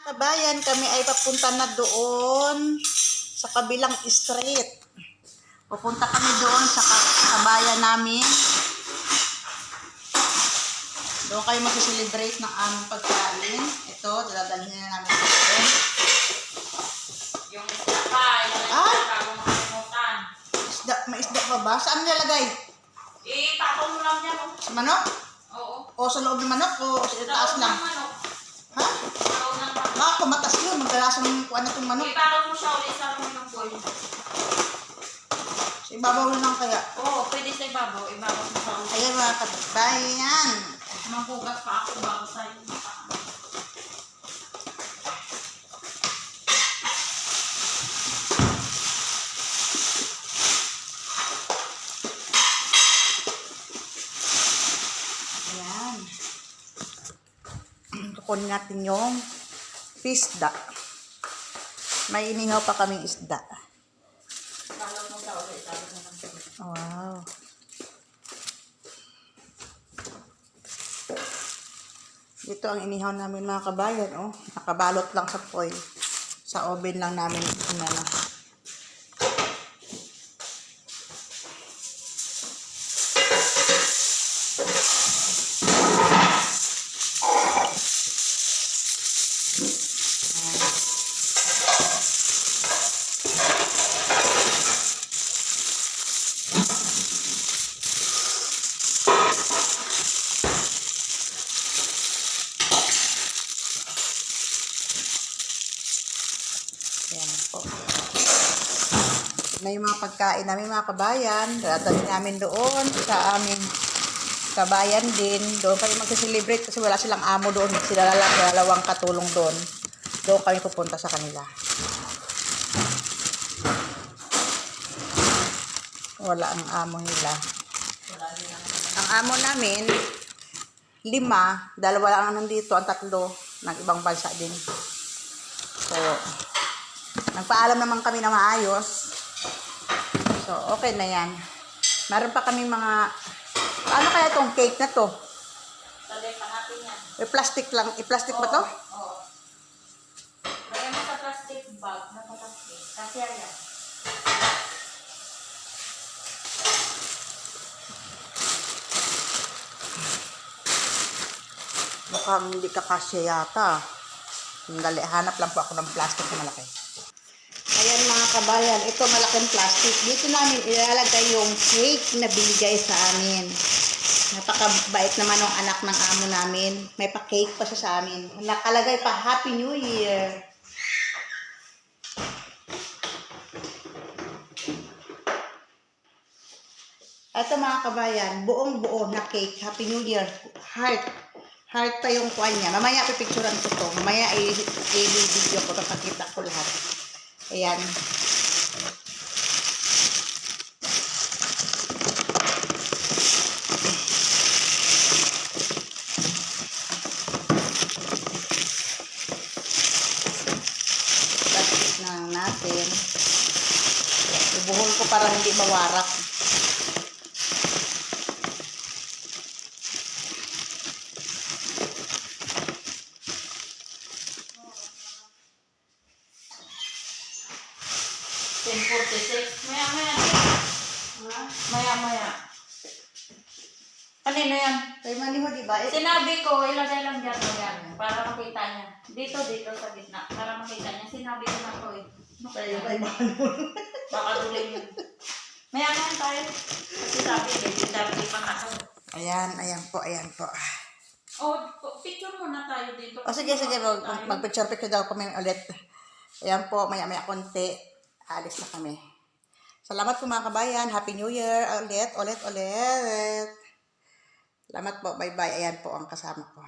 Kabayan, kami ay papunta na doon sa kabilang street. Pupunta kami doon sa kabayan namin. Doon kayo mag-celebrate ng aming pagkain. Ito, dadalhin na namin doon. Yung isda pa, yung makalimutan. Isda, may isda pa ba? Saan nilagay? Tapon mo lang yan. Sa manok? Oo. O sa loob ng manok? O sa taas lang? Manok. Ha? Sa loob ng manok. Kumatas yun. Magkalasang kuha na itong manok. Iparang mo siya ulit sa loob ng boil. Sa ibabaw na lang kaya. Oo, pwede sa ibabaw. Ibabaw mo sa ulit. Ayan mga kabayan. Maghugas pa ako bago sa'yo. Ayan. Kukunin natin yung isda. May inihaw pa kaming isda. Ibalot mo siya ulit. Ibalot mo ng boil. Wow. Dito ang inihaw namin mga kabayan. Oh. Nakabalot lang sa foil. Sa oven lang namin. Inano. Ayan po. May mga pagkain namin mga kabayan. Dadalhin namin doon sa aming kabayan din. Doon kami mag-celebrate kasi wala silang amo doon. Sila lang dalawang katulong doon. Doon kami pupunta sa kanila. Wala ang amo nila. Ang amo namin, 5. 2 lang nandito. Ang 3 ng ibang bansa din. So, nagpaalam naman kami na maayos. So, okay na yan. Meron pa kami mga... Ano kaya itong cake na to? Sabi pa natin yan. Plastic lang. I-plastic ba to? Oo. Lagyan mo sa plastic bag na plastic. Kasi yan. Mukhang hindi kakasya yata. Dali, hanap lang po ako ng plastic na malaki. Ayan mga kabayan, ito malaking plastic. Dito namin ilalagay yung cake na binigay sa amin. Napakabait naman ng anak ng amo namin. May pa-cake pa siya sa amin. Nakalagay pa, Happy New Year. Ito mga kabayan, buong-buo na cake. Happy New Year. Heart. Heart pa yung kuha niya. Mamaya pipicturean ko to. Mamaya i-video ko. Papakita ko lahat. Ayan. Plastic na natin. Ibuhol ko para hindi mawarak. Maya. Kanino yan? Kay Maniho, di ba? Sinabi ko, ilagay lang dyan o yan. Para makita niya. Dito, sa gitna. Para makita niya. Sinabi ko na to eh. Kay Maniho. Baka duling yun. Maya tayo. Kasi sabi pa nga ako. Ayan po. Picture muna tayo dito. Sige, mag-picture daw kami ulit. Ayan po, maya konti. Alis na kami. Salamat po mga kabayan. Happy New Year. Ulit. Salamat po. Bye-bye. Ayan po ang kasama ko.